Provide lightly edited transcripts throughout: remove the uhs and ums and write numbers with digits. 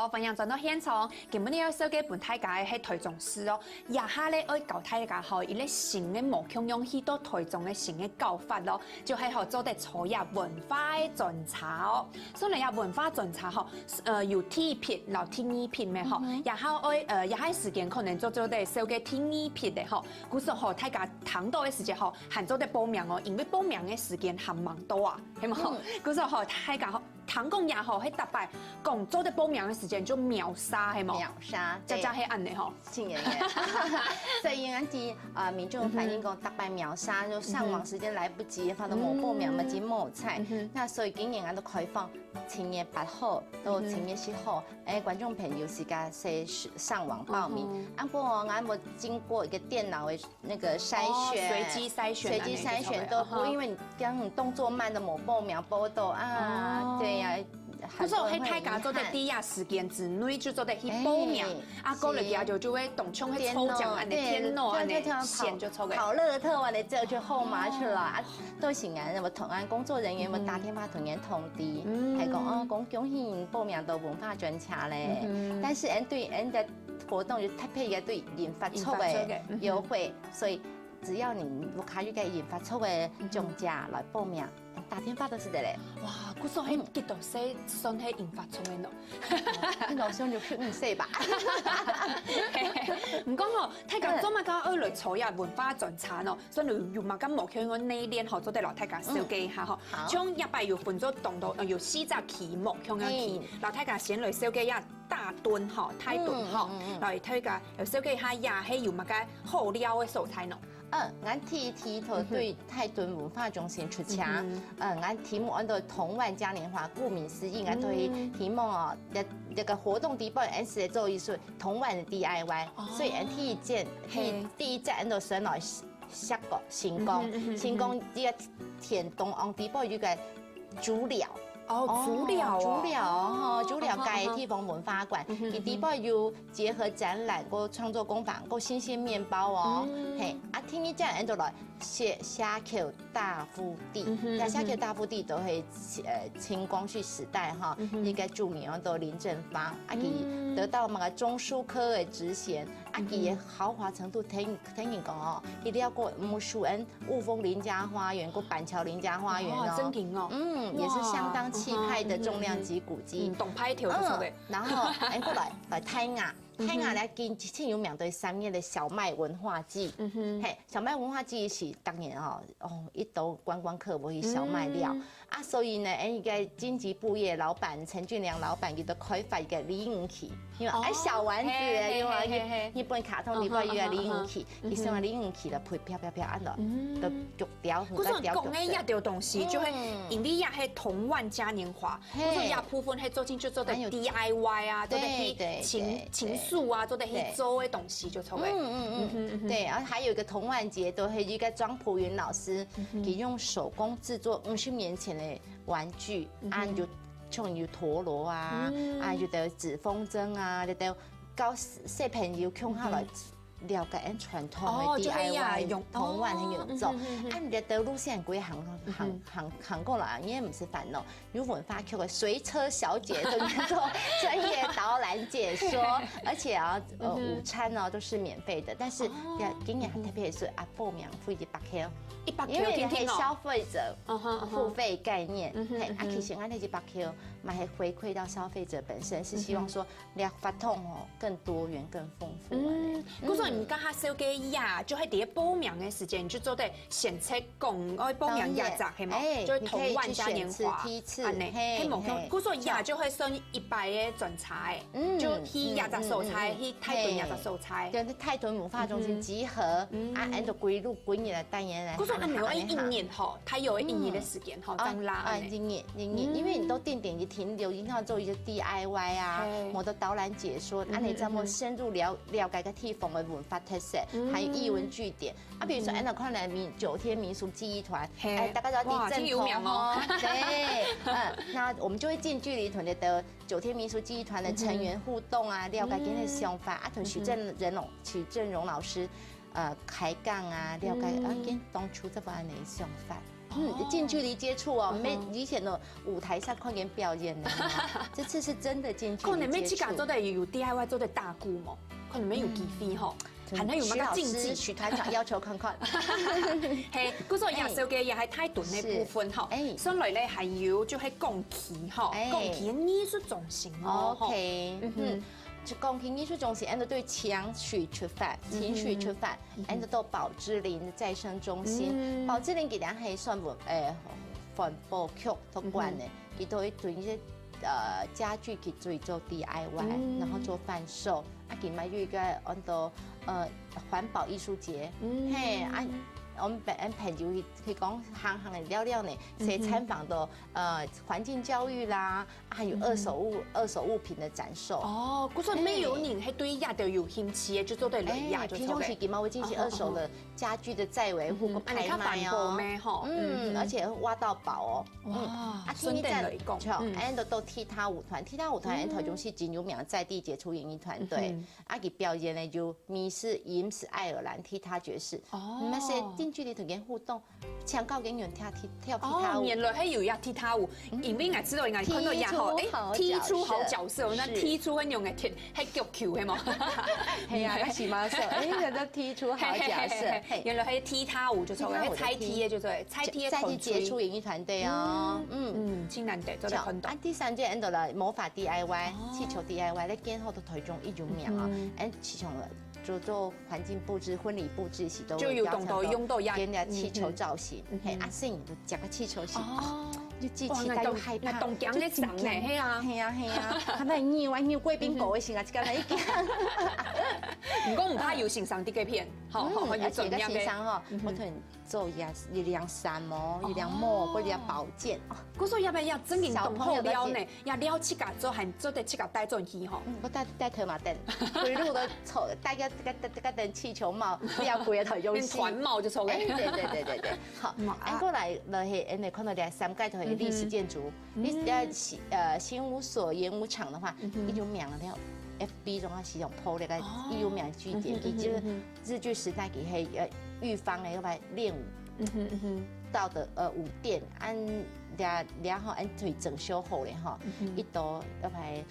好，分享转到现场，今日要手机本大家係台中市哦，也下咧愛教大家好，伊咧新嘅模腔用許多台中嘅新嘅教法咯，就係好做得初入文化嘅巡查哦。所以入文化巡查吼，有第一批，然後第二批咩吼，也好愛也係時間可能做得手機第二批嘅吼，故說吼大家談到嘅時間吼，還做得報名哦，因為報名嘅時間還蠻多啊，係嘛？故說吼大家。唐公也好，喺特別講做得報名嘅時間就秒殺係冇？秒殺，真係係安尼吼。竟然耶！所以俺啲民眾反映講特別秒殺，就上網時間來不及，發到冇報名，冇錢冇菜。那所以今年俺都開放7月8號到7月10號，觀眾朋友時間上網報名。不過俺冇經過一個電腦嘅那個篩選，隨機篩選都不，因為你動作慢的冇報名報到啊，對。不過喺大家做得第一時間之內就做得去報名，啊，過了之後就會動槍去抽獎，安尼天咯，安尼線就抽嘅。跑樂透啊，你這就號碼去了，都是俺我同俺工作人員，我打電話同人通知，係講講恭喜你報名到文化巡查咧。但是人對人的活動就特別嘅對研發出嘅優惠，所以只要你錄卡於嘅研發出嘅獎價來報名。打電話都是得咧，哇！嗰時候喺幾多歲算係研發出嚟咯？我想就15歲吧。唔講哦，睇下做乜家二類初入文化巡查咯，所以用乜咁模腔個內練學咗啲落睇下小記下嗬。將一百要分咗動到要4隻期模腔嘅期，落睇下先嚟小記一大噸嗬，大噸嗬，嚟睇下又小記下也係要乜嘅好料嘅素材咯。俺第一梯頭對泰頓文化中心出牆，俺題目按照童玩嘉年華，顧名思義，俺對題目哦，一個活動底部，俺是做一說童玩的 DIY，所以俺第一隻按照選來下個新工呢個田東岸底部有個竹寮。竹寮街地方文化館，伊底部有結合展覽、個創作工坊、個新鮮麵包哦，嘿，聽你講，按照來蝦口大腹地，蝦口大腹地都係清光緒時代哈，一個著名的林正芳，佢得到那個中書科的職銜，佢嘅豪華程度聽人講哦，一定要過木樹恩、霧峰林家花園、過板橋林家花園哦，真勁哦，也是相當氣派的重量級古蹟，動派條就錯嘅，然後過來泰雅。泰雅咧，今前有名對3月的小麥文化季，嘿，小麥文化季是當然一到觀光客會去小麥料啊，所以呢，一個經濟部業老闆陳俊良老闆佢都開發一個禮物器，因為小丸子，因為日本卡通裡邊有個禮物器，佢想話禮物器就配飄按落，就玉雕，嗰種講嘅一條東西就係，因為也係童玩嘉年華，嗰種也部分係做進就做得 DIY 啊，做得去情樹啊，做得去做嘅東西就錯嘅。對，然後還有一個童玩節，都係一個莊普雲老師，佢用手工製作50年前的玩具，就像有陀螺啊，有得紙風箏啊，就得教小朋友向下來了解俺傳統的 DIY 用童玩很有做，你的道路線規行過來，也不是煩惱。有文化局的隨車小姐都能做專業導覽解說，而且午餐都是免費的。但是今年很特別是報名付100K，因為係消費者付費概念，其實俺那100K，買回饋到消費者本身，是希望說你發通更多元、更豐富。唔家下手機呀，就喺第一報名嘅時間就做得先測講愛報名1集係冇，就童玩嘉年華，安尼喺網上，嗰個呀就係算100嘅巡查，就去1集素材，去泰頓1集素材，就泰頓文化中心集合，按照規律每年嚟單元嚟。嗰個按照1年吼，它有1年嘅時間吼，咁啦。1年，因為你都定點去停留，然後做一些 DIY 啊，我的導覽解說，按你這麼深入了解個地方嘅文化特色，還有藝文據點啊，比如說，那可能9天民俗記憶團，大家都地震通哦，對，那我們就會近距離同的9天民俗記憶團的成員互動啊，了解佢哋想法啊，同許正榮老師。开讲啊，了解跟当初这班的想法。近距离接触哦，没以前的舞台上看见表演的，这次是真的近距离接触。可能每次做的有 DIY 做的大鼓嘛，可能没有机会吼，还能有乜个竞技？许团长要求看看。係，嗰個亞洲嘅又係太短嘅部分吼，上來咧係要就係鋼琴吼，鋼琴藝術中心哦。OK，就鋼琴藝術中心，按照對情緒出發，按照到寶芝林再生中心，寶芝林佢哋係算環保局都管嘅，佢都會對一些家具去做 DIY，然後做販售。佢買咗一個按照環保藝術節，嘿我們朋友去講行的聊聊呢，些參訪的環境教育啦，還有二手物品的展售。哦，嗰陣咩有人係對亞都有興趣嘅，就做對嚟亞就做嘅。平常時佢嘛會進行二手的家具的再維護個拍賣哦。而且挖到寶哦。哇，順便嚟講，錯，都踢踏舞團，台中市真有名在地傑出演藝團隊，佢表演呢就米斯、飲斯、愛爾蘭踢踏爵士。哦，那些近距離同人互動，搶高給人跳踢踏舞。原來係有呀踢踏舞，因為我知道，我看到也好，踢出好角色，那踢出很用嘅踢，係腳球係嘛？係啊，是嘛？人都踢出好角色。原來係踢踏舞就錯嘅，踩踢嘅就錯，踩踢嘅在地傑出演藝團隊哦。真難得，做得很多。第三屆到了魔法 DIY， 氣球 DIY，咧建後都台中一有名啊，氣球做環境佈置、婚禮佈置時都就有用到建了氣球造型，嘿，阿信都夾個氣球型，就既期待又害怕。動鏡咧上咧，係啊，佢咪扭貴賓狗嘅型啊，即個嚟見。唔過唔怕有欣賞啲嘅片，而且個欣賞哦，我同做一兩衫哦，一兩膜或者保健。嗰時要不要真嘅動好了呢？要了七架做，還做得七架帶進去吼。我帶拖馬燈，佢路都湊帶個燈氣球帽，不要貴嘅台中市。團帽就錯嘅。對。好，按過來就是你看到啲三階就係歷史建築，新屋所演武場的話，一有名嘅了。FB 中啊，是用 po 那個有名據點，佢就日據時代佢係玉芳嘅嗰個練舞，到的舞店按然後按推整修後咧哈，一度嗰排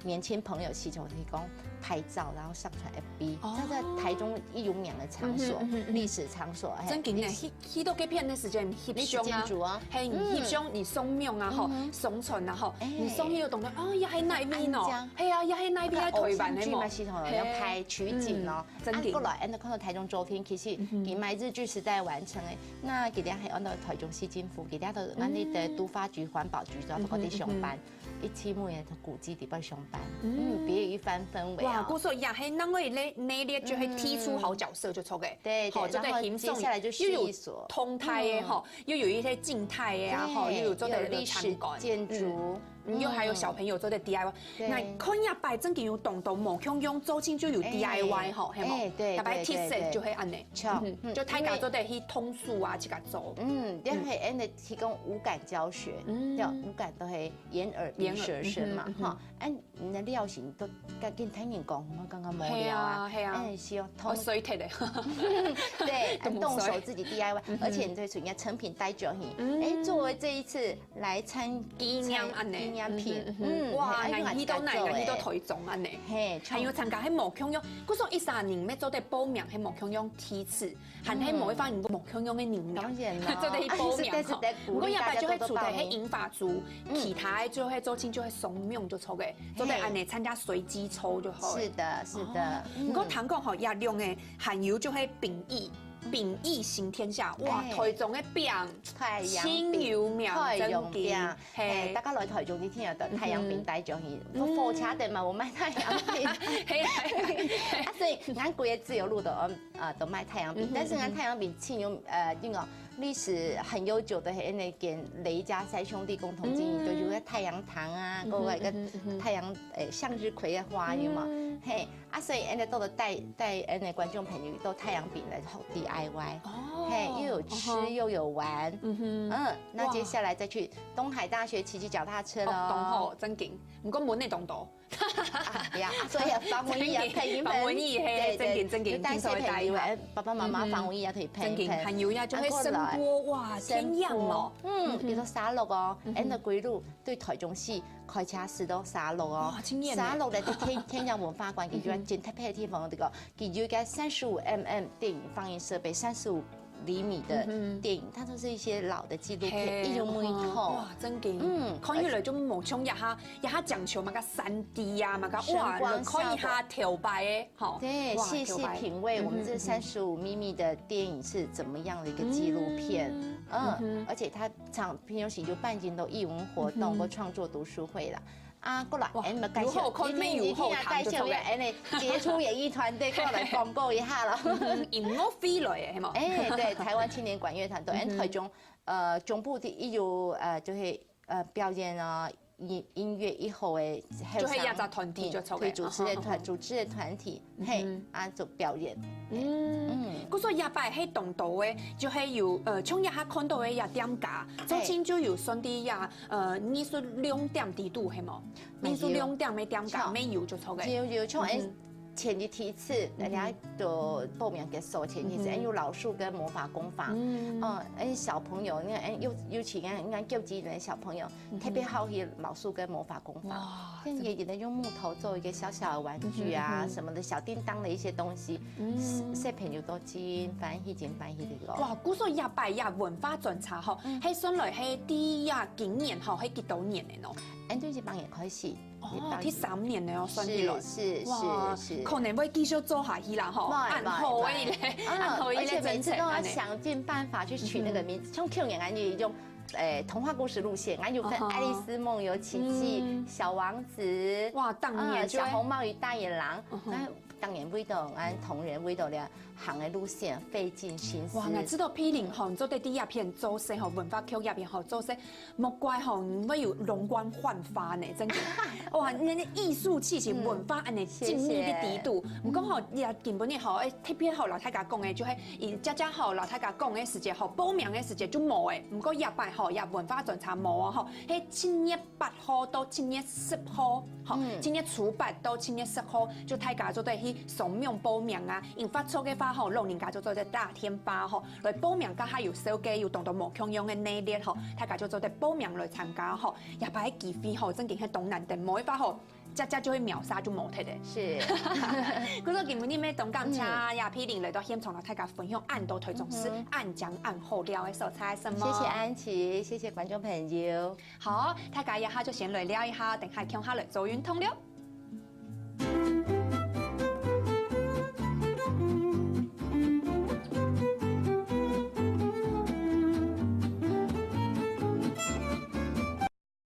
年輕朋友祈求提供拍照，然後上傳 FB，這在台中一有名的場所，歷史場所。真嘅呢，去到幾片的時間，翕相啊，係翕相，你松廟啊，吼，松村啊，吼，你松廟懂得哦，又係那邊哦，係啊，又係那邊喺台灣嘅嘛，系統要拍取景咯。真嘅。過來，按到看到台中周邊，其實佢買日據時代完成嘅，那佢哋係按到台中市政府，佢哋都按你的都發局、環保局在嗰啲上班。一期末嘅古蹟地方上班，別有一番氛圍啊！哇，古說也係那個咧，那咧就係踢出好角色就錯嘅，對，然後接下來就又有通態嘅吼，又有一些靜態嘅啊，吼，又有做的歷史建築。又還有小朋友做的 DIY，那看一擺真嘅有動到毛槍用周青就有 DIY 吼，係冇？對，特別 T set 就係安尼，就大家做得去通數啊，自己做。因為按你提供五感教學，叫五感都係眼耳鼻舌身嘛，哈，按你的料型都跟聽人講，我剛剛冇料啊，按希望通水鐵的，對，動手自己 DIY，而且你最主要成品帶走去，作為這一次來參紀念安尼。片，哇！嗱，到台中安尼，還要參加喺毛槍用，嗰時13年咩做得報名喺毛槍用梯次，還喺某一方毛槍用嘅年齡，做得去報名吼。我一擺就係處喺銀髮族，其他就係做親就係松命就錯嘅，做得安尼參加隨機抽就好。是的，是的。不過聽講吼，亞量嘅還有就係秉義行天下，哇！台中嘅餅，清油苗真嘅，大家來台中啲聽到太陽餅帶上去，火車站嘛，我賣太陽餅，所以咱貴嘅自由路都賣太陽餅，但是咱太陽餅清油點講？歷史很悠久的係那間雷家三兄弟共同經營，就有個太陽堂啊，嗰個一個太陽向日葵嘅花有嘛，嘿，所以都帶觀眾朋友到太陽餅來學 DIY，嘿，又有吃又有玩，那接下來再去東海大學騎腳踏車咯，東河真勁，唔過門你東道。所以防蚊液啊，配防蚊液嘿，真勁，帶小朋友爸爸媽媽防蚊液可以配。真勁，還有呀，就係聲波，哇，天樣哦。比如說沙鹿哦，and 歸路對台中市開車時都沙鹿哦，沙鹿咧對天陽文化館，佢就真特別嘅地方，這個佢有個35mm 電影放映設備，35厘米的電影，它都是一些老的紀錄片，一種美圖。哇，真勁！看起來就無像一下講求嘛個3D啊，嘛個哇，看一下跳擺誒，好。對，細細品味我們這35mm的電影是怎麼樣的一個紀錄片。而且它平常時就辦進到藝文活動或創作讀書會啦。過來，咪介紹，你聽下介紹嘅，你傑出演藝團隊過來廣告一下啦。音樂飛來嘅係冇？對，台灣青年管樂團隊，台中中部的有就是表演啊音樂以後嘅，就是一隻團體就做嘅，主持嘅團體，嘿，做表演。嗰個日擺喺東道嘅，就係有從日下看到嘅也點架，最近就有算啲也藝術亮點地度係冇？藝術亮點嘅點架沒有就做嘅。有從前一梯次，人家就報名嘅時候，前一次有老樹跟魔法工坊，小朋友，你看尤其看救濟人小朋友特別好奇老樹跟魔法工坊，跟爺爺的用木頭做一個小小的玩具啊，什麼的小叮當的一些東西，小朋友都真歡喜的咯。哇，古說日擺也文化專場吼，係算來係第今年吼，係幾多年嘅咯？對18年開始。第3年了，算起來是，可能會繼續做下去啦，吼，按後嘅咧，而且每次都要想盡辦法去取那個名字。像去年俺有一種童話故事路線，俺有分《愛麗絲夢遊奇蹟》、《小王子》，哇，當年小紅帽與大野狼，當年為到俺同仁為到了行嘅路線費盡心思。哇，我知道毗鄰吼，做啲第一片做勢吼，文化局入邊吼做勢，莫怪吼，唔會有容光煥發呢，真嘅。哇，你藝術氣息、文化安尼精密嘅地度，唔講吼，也根本呢吼，特別好老太家講嘅，就係家好老太家講嘅時節吼，報名嘅時節就冇嘅，唔過日擺吼，日文化專場冇啊吼，喺7月8號到7月10號，吼，7月初8到7月10號，就大家做對去掃描報名啊，因發出嘅話吼，老人家就做隻大天巴吼，來報名，家下有手機有動到無共用嘅內列吼，大家就做隻報名來參加吼，日擺喺機飛吼，真嘅喺東南地冇一發吼。家就會秒殺就冇睇嘅。是。嗰個今日咩動感車呀，毗鄰嚟到現場，大家分享按到台中市按講按好料嘅素材什麼？謝謝安琪，謝謝觀眾朋友。好，大家一下就先來聊一下，等下聽下來做運動了。